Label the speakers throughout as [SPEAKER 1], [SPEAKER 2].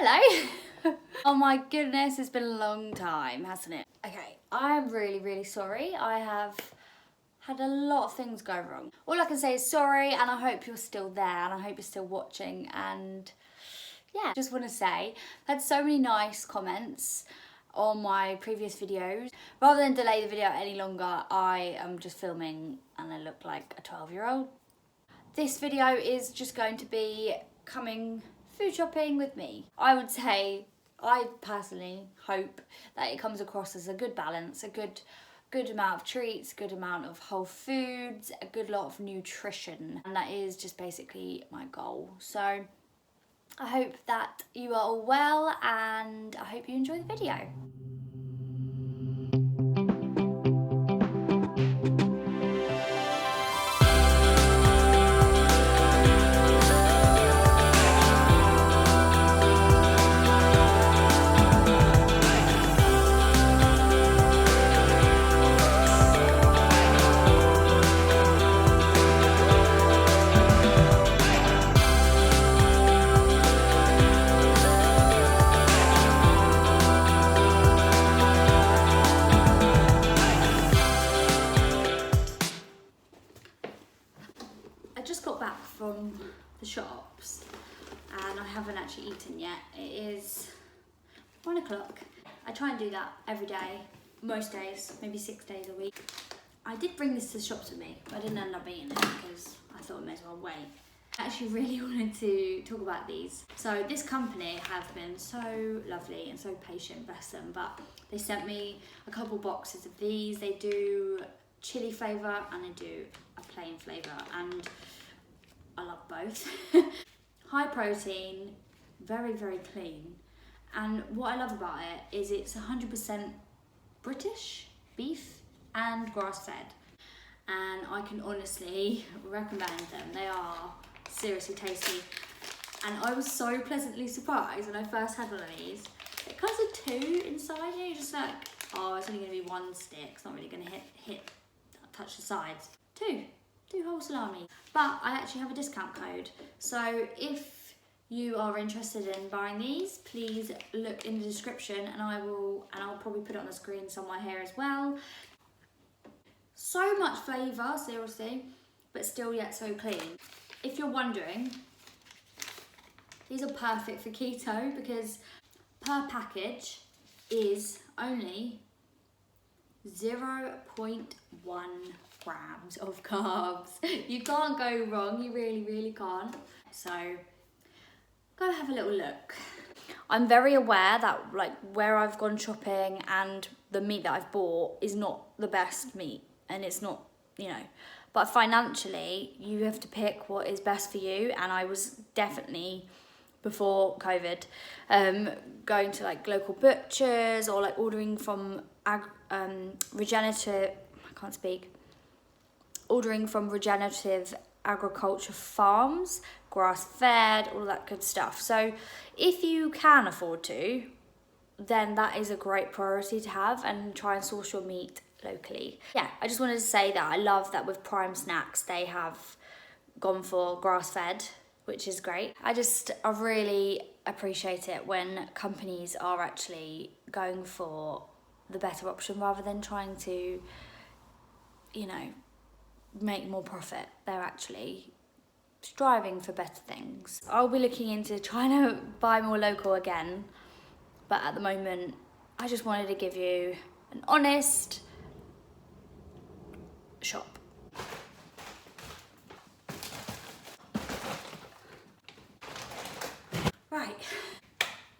[SPEAKER 1] Hello. Oh my goodness, it's been a long time, hasn't it? Okay, I'm really sorry. I have had a lot of things go wrong. All I can say is sorry, and I hope you're still there, and I hope you're still watching, and yeah, just want to say, I've had so many nice comments on my previous videos. Rather than delay the video any longer, I am just filming and I look like a 12-year-old. This video is just going to be coming food shopping with me. I would say, I personally hope that it comes across as a good balance, a good amount of treats, good amount of whole foods, a good lot of nutrition. And that is just basically my goal. So I hope that you are all well, and I hope you enjoy the video. From the shops, and I haven't actually eaten yet. It is 1 o'clock. I try and do that every day, most days, maybe 6 days a week. I did bring this to the shops with me, but I didn't end up eating it because I thought I may as well wait. I actually really wanted to talk about these. So this company have been so lovely and so patient, bless them, but they sent me a couple boxes of these. They do chili flavour and they do a plain flavour, and I love both. High protein, very clean, and what I love about it is it's 100% British beef and grass-fed, and I can honestly recommend them. They are seriously tasty, and I was so pleasantly surprised when I first had one of these. It comes with 2 inside, and you're just like, oh, it's only going to be 1 stick, it's not really going to touch the sides. 2 whole salami. But I actually have a discount code, so if you are interested in buying these, please look in the description, and I'll probably put it on the screen somewhere here as well. So much flavour, seriously, but still yet so clean. If you're wondering, these are perfect for keto because per package is only 0.1 grams of carbs. You can't go wrong, you really can't. So go have a little look. I'm very aware that like where I've gone shopping and the meat that I've bought is not the best meat, and it's not, you know, but financially you have to pick what is best for you, and I was definitely, before COVID, going to like local butchers or like ordering from ordering from regenerative agriculture farms, grass-fed, all that good stuff. So if you can afford to, then that is a great priority to have, and try and source your meat locally. Yeah, I just wanted to say that I love that with Prime Snacks they have gone for grass-fed, which is great. I really appreciate it when companies are actually going for the better option rather than trying to, you know, make more profit. They're actually striving for better things. I'll be looking into trying to buy more local again, but at the moment I just wanted to give you an honest shop. Right,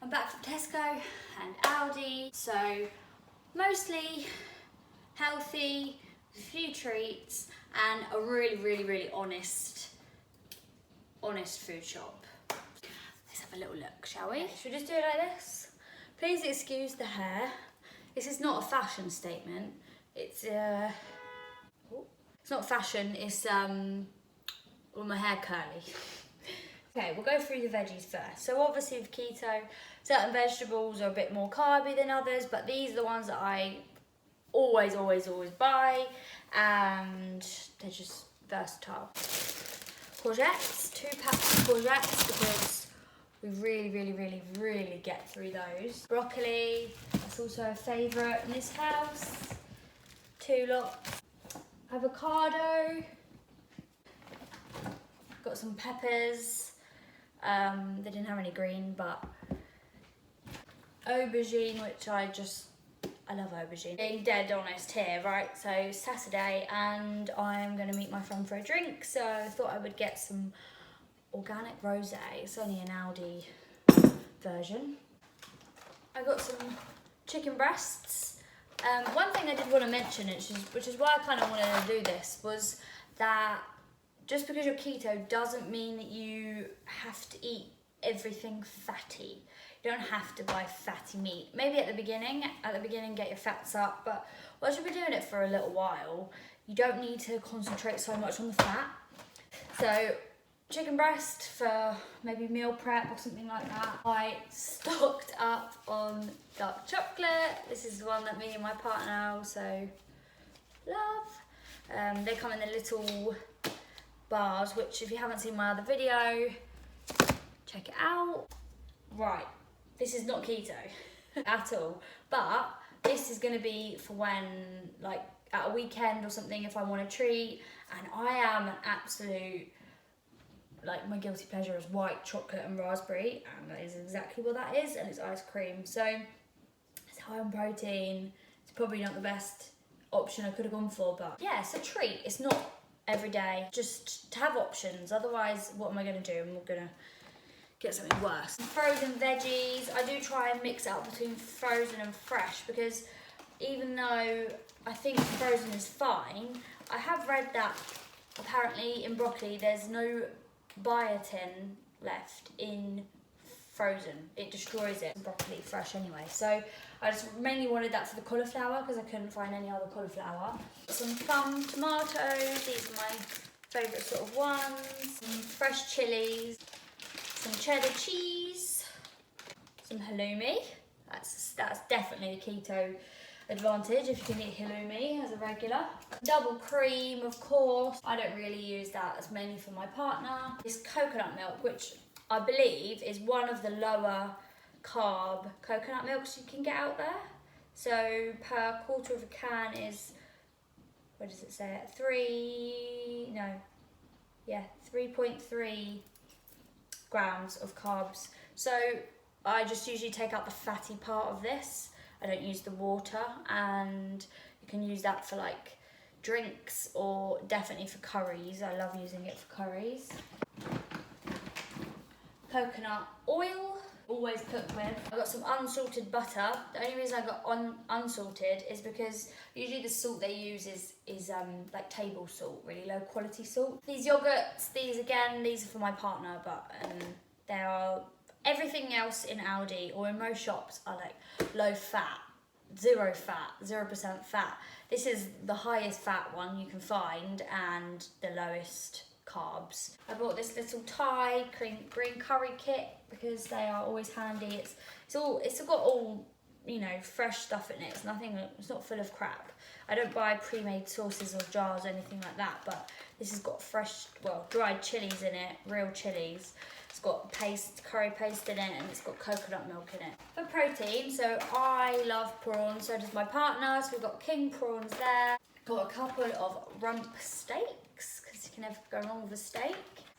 [SPEAKER 1] I'm back from Tesco and Aldi, so mostly healthy, a few treats, and a really honest food shop. Let's have a little look, shall we? Should we just do it like this? Please excuse the hair. This is not a fashion statement. It's not fashion, it's well, my hair curly. Okay, we'll go through the veggies first. So obviously with keto, certain vegetables are a bit more carby than others, but these are the ones that I always buy, and they're just versatile. Courgettes, 2 packs of courgettes, because we really get through those. Broccoli, that's also a favourite in this house. 2 lots. Avocado. Got some peppers. They didn't have any green, but aubergine, which I love aubergine. Being dead honest here, right? So Saturday, and I'm gonna meet my friend for a drink, so I thought I would get some organic rosé. It's only an Aldi version. I got some chicken breasts. One thing I did want to mention, which is why I kind of wanted to do this, was that just because you're keto doesn't mean that you have to eat everything fatty. You don't have to buy fatty meat. Maybe at the beginning get your fats up, but once you've been doing it for a little while, you don't need to concentrate so much on the fat. So chicken breast for maybe meal prep or something like that. I stocked up on dark chocolate. This is the one that me and my partner also love. They come in the little bars, which if you haven't seen my other video, check it out. Right, this is not keto at all, but this is gonna be for when, like at a weekend or something, if I want a treat. And I am an absolute, like my guilty pleasure is white chocolate and raspberry, and that is exactly what that is, and it's ice cream. So it's high on protein. It's probably not the best option I could have gone for, but yeah, it's a treat. It's not every day, just to have options. Otherwise, what am I going to do? I'm going to get something worse. Frozen veggies, I do try and mix it up between frozen and fresh, because even though I think frozen is fine, I have read that apparently in broccoli there's no biotin left in frozen. It destroys it. Broccoli fresh anyway. So I just mainly wanted that for the cauliflower because I couldn't find any other cauliflower. Some plum tomatoes, these are my favourite sort of ones. Some fresh chilies, some cheddar cheese, some halloumi. That's definitely a keto advantage if you can eat halloumi as a regular. Double cream, of course. I don't really use that, it's mainly for my partner. This coconut milk, which I believe is one of the lower carb coconut milks you can get out there. So per quarter of a can is, what does it say? 3.3 grams of carbs. So I just usually take out the fatty part of this. I don't use the water, and you can use that for like drinks or definitely for curries. I love using it for curries. Coconut oil, always cook with. I've got some unsalted butter. The only reason I got unsalted is because usually the salt they use is like table salt, really low quality salt. These yogurts, these are for my partner, but they are, everything else in Aldi or in most shops are like low fat, 0% fat. This is the highest fat one you can find and the lowest carbs. I bought this little Thai green curry kit because they are always handy. It's got all, you know, fresh stuff in it. It's not full of crap. I don't buy pre-made sauces or jars or anything like that, but this has got fresh, well, dried chilies in it, real chilies. It's got curry paste in it, and it's got coconut milk in it. For protein, so I love prawns, so does my partner, so we've got king prawns there. Got a couple of rump steaks, because you can never go wrong with a steak.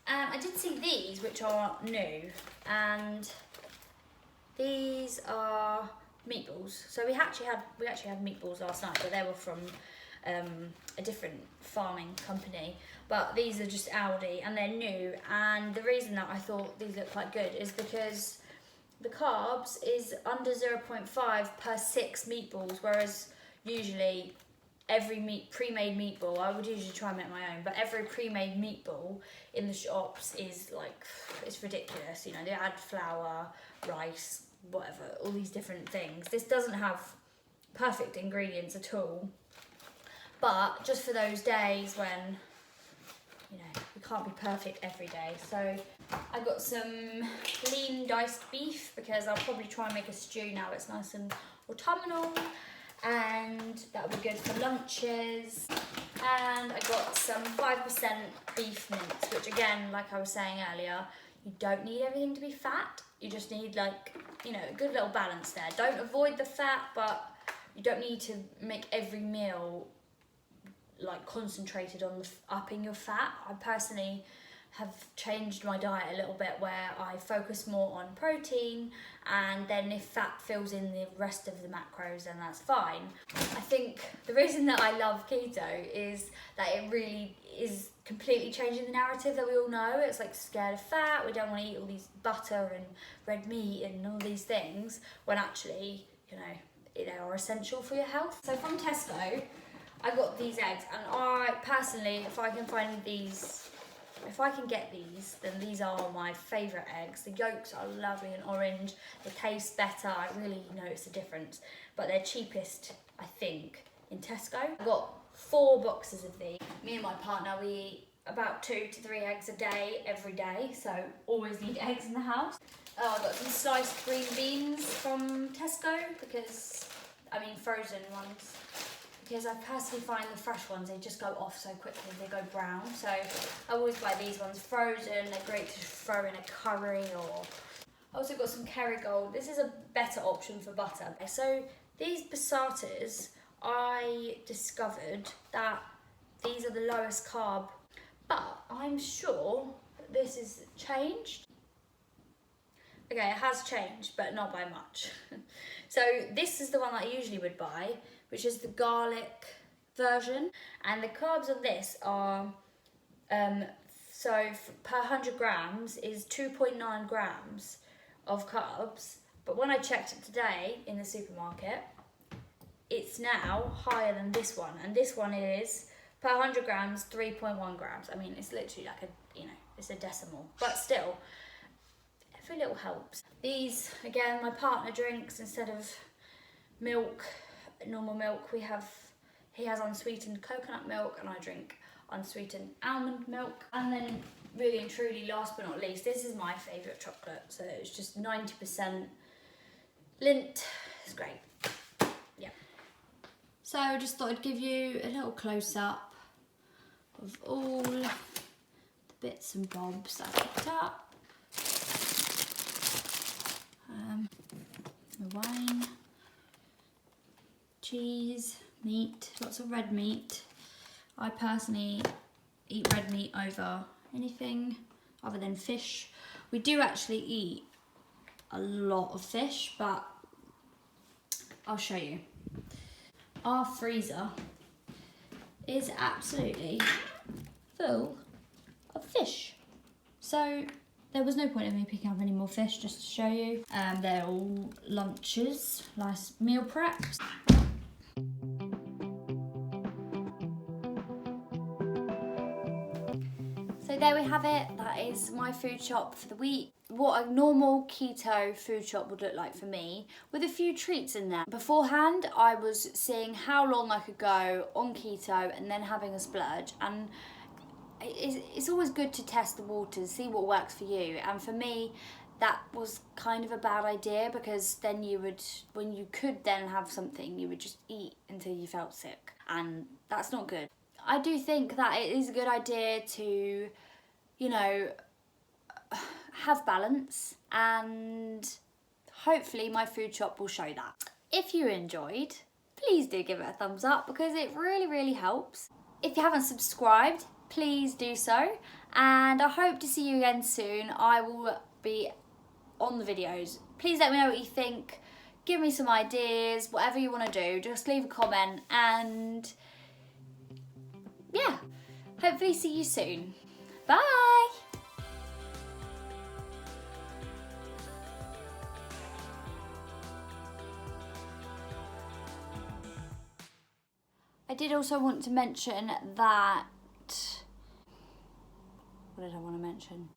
[SPEAKER 1] And I did see these, which are new, and these are meatballs. So we actually had meatballs last night, but they were from a different farming company, but these are just Aldi and they're new. And the reason that I thought these look quite good is because the carbs is under 0.5 per 6 meatballs, whereas usually every pre-made meatball, I would usually try and make my own, but every pre-made meatball in the shops is like, it's ridiculous. You know, they add flour, rice, whatever, all these different things. This doesn't have perfect ingredients at all, but just for those days when, you know, we can't be perfect every day. So I got some lean diced beef because I'll probably try and make a stew now. It's nice and autumnal, and that would be good for lunches. And I got some 5% beef mince, which again, like I was saying earlier, You don't need everything to be fat. You just need, like, you know, a good little balance there. Don't avoid the fat, but you don't need to make every meal like concentrated on upping your fat. I personally have changed my diet a little bit where I focus more on protein, and then if fat fills in the rest of the macros, then that's fine. I think the reason that I love keto is that it really is completely changing the narrative that we all know. It's like scared of fat, we don't want to eat all these butter and red meat and all these things, when actually, you know, they are essential for your health. So from Tesco, I got these eggs, and I personally, if I can get these, then these are my favourite eggs. The yolks are lovely and orange, they taste better, I really notice the difference, but they're cheapest, I think, in Tesco. I got 4 boxes of these. Me and my partner, we eat about 2 to 3 eggs a day, every day, so always need eggs in the house. Oh, I got some sliced green beans from Tesco, because, I mean frozen ones, because I personally find the fresh ones, they just go off so quickly, they go brown. So I always buy these ones frozen, they're great to throw in a curry. Or I also got some Kerrygold. This is a better option for butter. So these passatas, I discovered that these are the lowest carb, but I'm sure that this has changed. Okay, it has changed, but not by much. So this is the one that I usually would buy, which is the garlic version. And the carbs on this are, per 100 grams is 2.9 grams of carbs. But when I checked it today in the supermarket, it's now higher than this one. And this one is, per 100 grams, 3.1 grams. I mean, it's literally like it's a decimal, but still, every little helps. These, again, my partner drinks instead of milk, normal milk. He has unsweetened coconut milk, and I drink unsweetened almond milk. And then, really and truly, last but not least, this is my favourite chocolate. So it's just 90% Lindt. It's great. Yeah. So I just thought I'd give you a little close up of all the bits and bobs that I picked up. The wine, cheese, meat, lots of red meat. I personally eat red meat over anything other than fish. We do actually eat a lot of fish, but I'll show you. Our freezer is absolutely full of fish. So there was no point in me picking up any more fish, just to show you. They're all lunches, nice meal preps. So there we have it. That is my food shop for the week. What a normal keto food shop would look like for me, with a few treats in there. Beforehand, I was seeing how long I could go on keto and then having a splurge. And it's always good to test the waters, see what works for you. And for me, that was kind of a bad idea, because then when you could then have something, you would just eat until you felt sick, and that's not good. I do think that it is a good idea to, you know, have balance, and hopefully my food shop will show that. If you enjoyed, please do give it a thumbs up, because it really, really helps. If you haven't subscribed, please do so, and I hope to see you again soon. I will be on the videos. Please let me know what you think, give me some ideas, whatever you want to do, just leave a comment, and yeah, hopefully see you soon. Bye! I did also want to mention that... What did I want to mention?